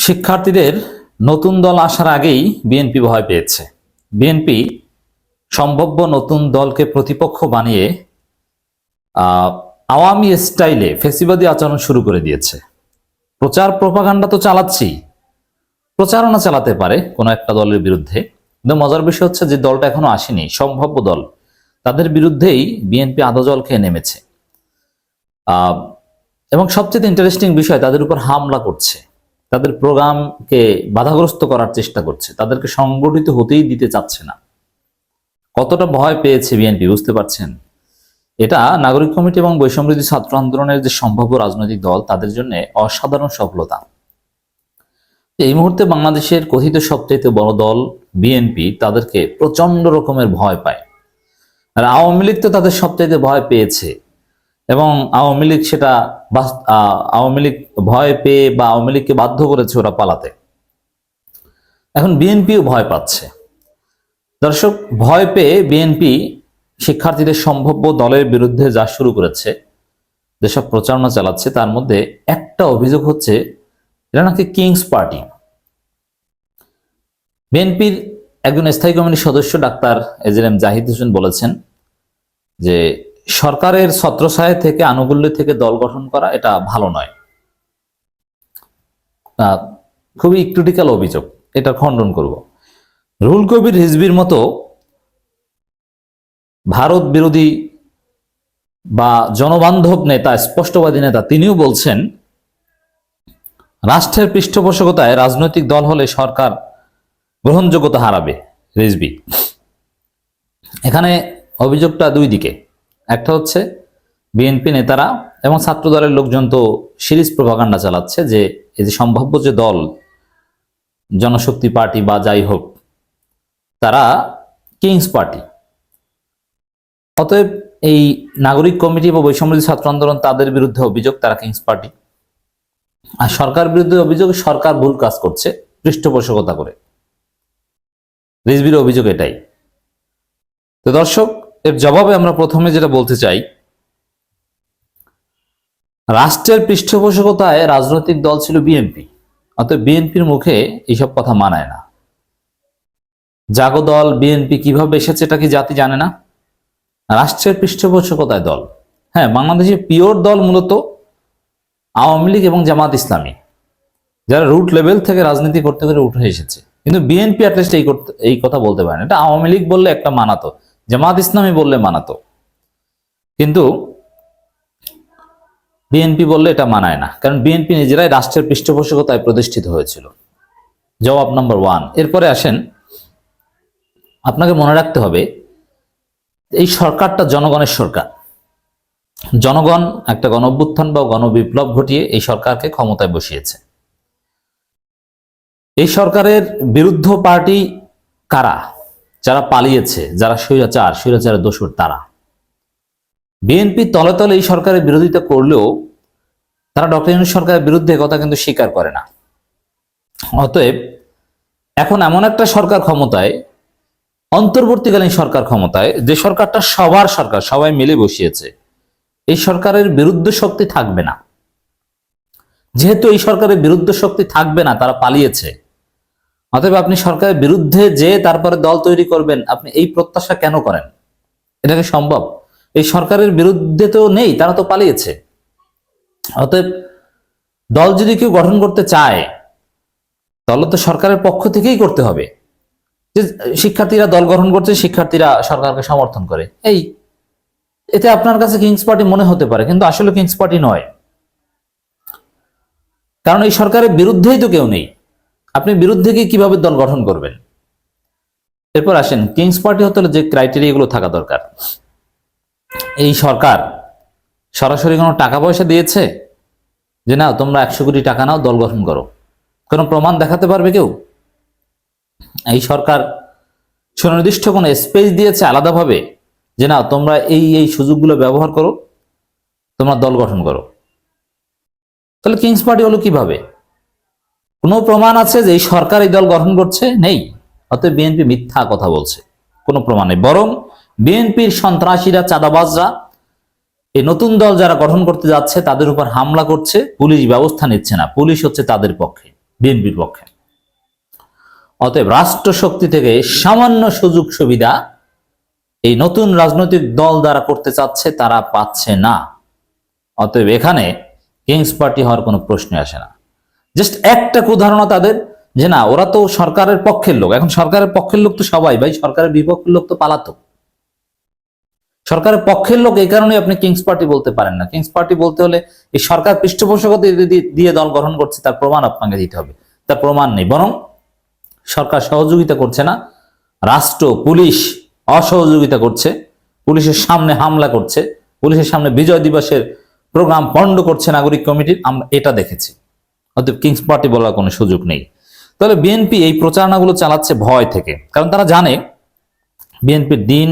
শিক্ষার্থীদের নতুন দল আসার আগেই বিএনপি ভয় পেয়েছে। বিএনপি সম্ভাব্য নতুন দলকে প্রতিপক্ষ বানিয়ে আওয়ামী স্টাইলে ফ্যাসিবাদী আচরণ শুরু করে দিয়েছে। প্রচার প্রপাগান্ডা তো চালাচ্ছি, প্রচারণা চালাতে পারে কোনো একটা দলের বিরুদ্ধে, কিন্তু মজার বিষয় হচ্ছে যে দলটা এখনো আসেনি, সম্ভাব্য দল, তাদের বিরুদ্ধেই বিএনপি আদজল খেয়ে নেমেছে। এবং সবচেয়ে ইন্টারেস্টিং বিষয়, তাদের উপর হামলা করছে, তাদের প্রোগ্রামকে বাধাগ্রস্ত করার চেষ্টা করছে, তাদেরকে সংগঠিত হতেই দিতে চাচ্ছে না। কতটা ভয় পেয়েছে বিএনপি বুঝতে পারছেন? এটা নাগরিক কমিটি এবং বৈষম্যবিরোধী ছাত্র আন্দোলনের যে সম্ভাব্য রাজনৈতিক দল, তাদের জন্য অসাধারণ সফলতা। এই মুহূর্তে বাংলাদেশের কথিত সবচেয়ে বড় দল বিএনপি তাদেরকে প্রচন্ড রকমের ভয় পায়। আর আওয়ামী লীগ তো তাদের সবচেয়ে ভয় পেয়েছে, এবং আওয়ামী লীগ ভয় পেয়ে বা আওয়ামী লীগকে বাধ্য করেছে ওরা পালাতে। এখন বিএনপিও ভয় পাচ্ছে। দর্শক, ভয় পেয়ে বিএনপি শিক্ষার্থীদের সম্ভাব্য দলের বিরুদ্ধে যা শুরু করেছে, যেসব প্রচারণা চালাচ্ছে, তার মধ্যে একটা অভিযোগ হচ্ছে এটা নাকি কিংস পার্টি। বিএনপির একজন স্থায়ী কমিটির সদস্য ডাক্তার এজেএম জাহিদ হোসেন বলেছেন যে সরকারের ছত্রছায়া থেকে, আনুকূল্য থেকে দল গঠন করা এটা ভালো নয়। খুবই ক্রিটিক্যাল অভিযোগ, এটা খণ্ডন করব। রুহুল কবির রিজভীর মতো ভারত বিরোধী বা জনবান্ধব নেতা, স্পষ্টবাদী নেতা, তিনিও বলছেন রাষ্ট্রের পৃষ্ঠপোষকতায় রাজনৈতিক দল হলে সরকার গ্রহণযোগ্যতা হারাবে। রিজভী এখানে অভিযোগটা দুই দিকে। একটা হচ্ছে বিএনপি নেতারা এবং ছাত্র দলের লোকজন তো সিরিজ প্রপাগান্ডা চালাচ্ছে যে এই যে সম্ভাব্য যে দল জনশক্তি পার্টি বা যাই হোক, তারা কিংস পার্টি। অতএব এই নাগরিক কমিটি বা বৈষম্যবিরোধী ছাত্র আন্দোলন, তাদের বিরুদ্ধে অভিযোগ তারা কিংস পার্টি। আর সরকার বিরুদ্ধে অভিযোগ সরকার ভুল কাজ করছে পৃষ্ঠপোষকতা করে। রিজভীর অভিযোগ এটাই। তো দর্শক, এর জবাবে আমরা প্রথমে যেটা বলতে চাই, রাষ্ট্রের পৃষ্ঠপোষকতায় রাজনৈতিক দল ছিল বিএনপি, অতএব বিএনপির মুখে এইসব কথা মানায় না। জাগো দল বিএনপি কিভাবে এসেছে এটা কি জাতি জানে না? রাষ্ট্রের পৃষ্ঠপোষকতায় দল। হ্যাঁ, বাংলাদেশের পিওর দল মূলত আওয়ামী লীগ এবং জামাত ইসলামী, যারা রুট লেভেল থেকে রাজনীতি করতে করে উঠে এসেছে। কিন্তু বিএনপি অ্যাটলিস্ট এই কথা বলতে পারে না। এটা আওয়ামী লীগ বললে একটা মানাতো, জামাত ইসলামী বললে মানাতো, কিন্তু বিএনপি বললে এটা মানায় না, কারণ বিএনপি নিজেরাই রাষ্ট্রের পৃষ্ঠপোষকতায় প্রতিষ্ঠিত হয়েছিল। জবাব নাম্বার 1। এরপরে আসেন, আপনাকে মনে রাখতে হবে এই সরকারটা জনগণের সরকার। জনগণ একটা গণ অভ্যুত্থান বা গণবিপ্লব ঘটিয়ে এই সরকারকে ক্ষমতায় বসিয়েছে। এই সরকারের বিরুদ্ধ পার্টি কারা? যারা পালিয়েছে, যারা স্বৈরাচারের দোসর, তারা। বিএনপি তলে তলে এই সরকারের বিরোধিতা করলেও তারা ডক্টর ইউনূস সরকারের বিরুদ্ধে কথা কিন্তু স্বীকার করে না। অতএব এখন এমন একটা সরকার ক্ষমতায়, অন্তর্বর্তীকালীন সরকার ক্ষমতায়, যে সরকারটা সবার সরকার, সবাই মিলে বসিয়েছে, এই সরকারের বিরুদ্ধ শক্তি থাকবে না। যেহেতু এই সরকারের বিরুদ্ধ শক্তি থাকবে না, তারা পালিয়েছে, অতএব আপনি সরকারের বিরুদ্ধে যে তারপরে দল তৈরি করবেন, আপনি এই প্রত্যাশা কেন করেন? এটা কি সম্ভব? এই সরকারের বিরুদ্ধে তো নেই, তারা তো পালিয়েছে। অতএব দল যদি কেউ গঠন করতে চায়, তাহলে তো সরকারের পক্ষ থেকেই করতে হবে। যে শিক্ষার্থীরা দল গঠন করছে, শিক্ষার্থীরা সরকারকে সমর্থন করে, এতে আপনার কাছে কিংস পার্টি মনে হতে পারে, কিন্তু আসলে কিংস পার্টি নয়। কারণ এই সরকারের বিরুদ্ধেই তো কেউ নেই, আপনি বিরুদ্ধে গিয়ে কিভাবে দল গঠন করবেন? এরপর আসেন, কিংস পার্টি হতে হলে যে ক্রাইটেরিয়াগুলো থাকা দরকার। এই সরকার সরাসরি কোনো টাকা পয়সা দিয়েছে যে না তোমরা 100 কোটি টাকা নাও, দল গঠন করো? কোনো প্রমাণ দেখাতে পারবে কেউ? এই সরকার সুনির্দিষ্ট কোনো স্পেস দিয়েছে আলাদাভাবে যে না তোমরা এই সুযোগগুলো ব্যবহার করো, তোমরা দল গঠন করো? তাহলে কিংস পার্টি হলো কিভাবে? কোনো প্রমাণ আছে যে এই সরকার এই দল গঠন করছে? নেই। অতএব বিএনপি মিথ্যা কথা বলছে, কোনো প্রমাণ নেই। বরং বিএনপির সন্ত্রাসীরা, চাঁদাবাজরা এই নতুন দল যারা গঠন করতে যাচ্ছে তাদের উপর হামলা করছে, পুলিশ ব্যবস্থা নিচ্ছে না, পুলিশ হচ্ছে তাদের পক্ষে। বিএনপির পক্ষে। অতএব রাষ্ট্রশক্তি থেকে সামান্য সুযোগ সুবিধা এই নতুন রাজনৈতিক দল দ্বারা করতে চাচ্ছে, তারা পাচ্ছে না। অতএব এখানে কিংস পার্টি হওয়ার কোনো প্রশ্ন আসে না। জাস্ট একটা উদাহরণ তাদের, যে না ওরা তো সরকারের পক্ষের লোক। এখন সরকারের পক্ষের লোক তো সবাই, ভাই সরকারের বিপক্ষের লোক তো পালাতক। সরকারের পক্ষের লোক এই কারণে আপনি কিংস পার্টি বলতে পারেন না। কিংস পার্টি বলতে হলে এই সরকার পৃষ্ঠপোষকতা দিয়ে দল গঠন করছে তার প্রমাণ আপনাকে দিতে হবে। তার প্রমাণ নেই, বরং সরকার সহযোগিতা করছে না, রাষ্ট্র পুলিশ অসহযোগিতা করছে, পুলিশের সামনে হামলা করছে, পুলিশের সামনে বিজয় দিবসের প্রোগ্রাম পণ্ড করছে নাগরিক কমিটির, আমরা এটা দেখেছি। অতএব কিংস পার্টি বলার কোনো সুযোগ নেই। তাহলে বিএনপি এই প্রচারণাগুলো চালাচ্ছে ভয় থেকে, কারণ তারা জানে বিএনপির দিন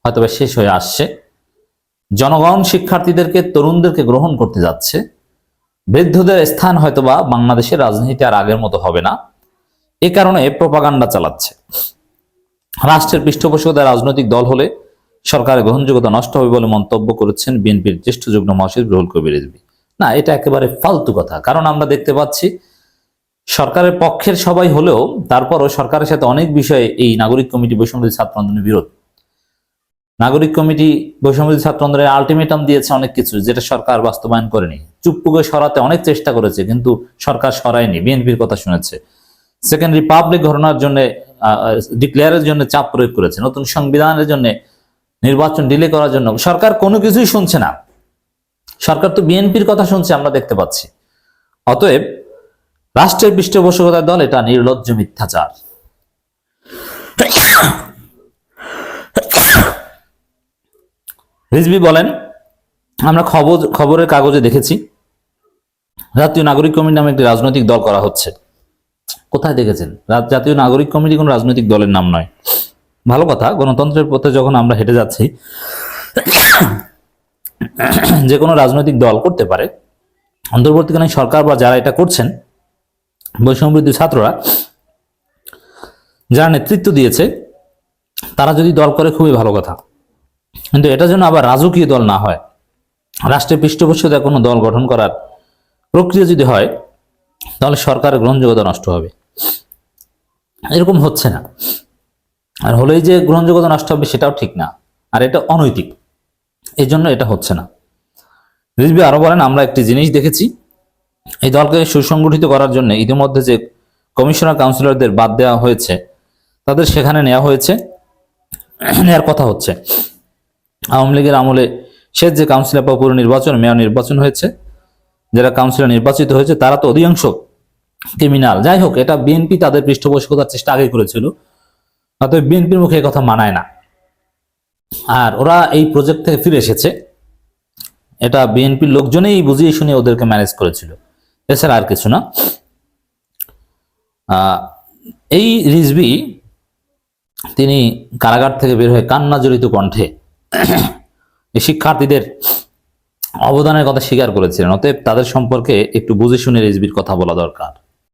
হয়তো শেষ হয়ে আসছে, জনগণ শিক্ষার্থীদেরকে তরুণদেরকে গ্রহণ করতে যাচ্ছে, বৃদ্ধদের স্থান হয়তোবা বাংলাদেশের রাজনীতি আর আগের মতো হবে না। এ কারণে প্রপাগান্ডা চালাচ্ছে। রাষ্ট্রের পৃষ্ঠপোষকতা রাজনৈতিক দল হলে সরকারের গ্রহণযোগ্যতা নষ্ট হবে বলে মন্তব্য করেছেন বিএনপির জ্যেষ্ঠ যুগ্ম মহাসচিব রুহুল কবির রিজভী। না, এটা একেবারে ফালতু কথা। কারণ আমরা দেখতে পাচ্ছি সরকারের পক্ষের সবাই হলেও তারপরও সরকারের সাথে অনেক বিষয়ে এই নাগরিক কমিটি বৈষম্যবিরোধী ছাত্র আন্দোলনের বিরোধ। নাগরিক কমিটি বৈষম্যবিরোধী ছাত্র আন্দোলনের আলটিমেটাম দিয়েছে অনেক কিছু, যেটা সরকার বাস্তবায়ন করেনি। চুপ্পুকে সরাতে অনেক চেষ্টা করেছে, কিন্তু সরকার সরায়নি, বিএনপির কথা শুনেছে। সেকেন্ড রিপাবলিক ঘটনার জন্য ডিক্লেয়ারের জন্য চাপ প্রয়োগ করেছে, নতুন সংবিধানের জন্য, নির্বাচন ডিলে করার জন্য। সরকার কোনো কিছুই শুনছে না, সরকার তো বিএনপির কথা শুনছে, আমরা দেখতে পাচ্ছি। অতএব রাষ্ট্রের পৃষ্ঠপোষকতার দল এটা নির্লজ্জ মিথ্যাচার। রিজভী বলেন, আমরা খবরের কাগজে দেখেছি জাতীয় নাগরিক কমিটি নামে একটি রাজনৈতিক দল করা হচ্ছে। কোথায় দেখেছেন? জাতীয় নাগরিক কমিটি কোন রাজনৈতিক দলের নাম নয়। ভালো কথা, গণতন্ত্রের পথে যখন আমরা হেঁটে যাচ্ছি, যে কোনো রাজনৈতিক দল করতে পারে। অন্তর্বর্তীকালীন সরকার বা যারা এটা করছেন, বৈষম্যবিরোধী ছাত্ররা যারা নেতৃত্ব দিয়েছে, তারা যদি দল করে খুবই ভালো কথা, কিন্তু এটা যেন আবার রাজকীয় দল না হয়। রাষ্ট্রের পৃষ্ঠপোষকতায় কোনো দল গঠন করার প্রক্রিয়া যদি হয়, তাহলে সরকারের গ্রহণযোগ্যতা নষ্ট হবে। এরকম হচ্ছে না, আর হলেই যে গ্রহণযোগ্যতা নষ্ট হবে সেটাও ঠিক না, আর এটা অনৈতিক, এই জন্য এটা হচ্ছে না। রিজভী আরো বলেন, আমরা একটি জিনিস দেখেছি, এই দলকে সুসংগঠিত করার জন্য ইতিমধ্যে যে কমিশনার কাউন্সিলরদের বাদ দেওয়া হয়েছে, তাদের সেখানে নেওয়ার কথা হচ্ছে। আওয়ামী লীগের আমলে শেষ যে কাউন্সিলর বা পুরো নির্বাচন, মেয়র নির্বাচন হয়েছে, যারা কাউন্সিলর নির্বাচিত হয়েছে তারা তো অধিকাংশ ক্রিমিনাল। যাই হোক, এটা বিএনপি তাদের পৃষ্ঠপোষকতার চেষ্টা আগে করেছিল, অতএব বিএনপির মুখে কথা মানায় না। আর ওরা এই প্রজেক্ট থেকে ফিরে এসেছে, এটা বিএনপির লোকজনেই বুঝিয়ে শুনে ওদেরকে ম্যানেজ করেছিল, এছাড়া আর কিছু না। এই রিজভী তিনি কারাগার থেকে বের হয়ে কান্না জড়িত কণ্ঠে এই শিক্ষার্থীদের অবদানের কথা স্বীকার করেছিলেন। অতএব তাদের সম্পর্কে একটু বুঝে শুনে রিজভীর কথা বলা দরকার।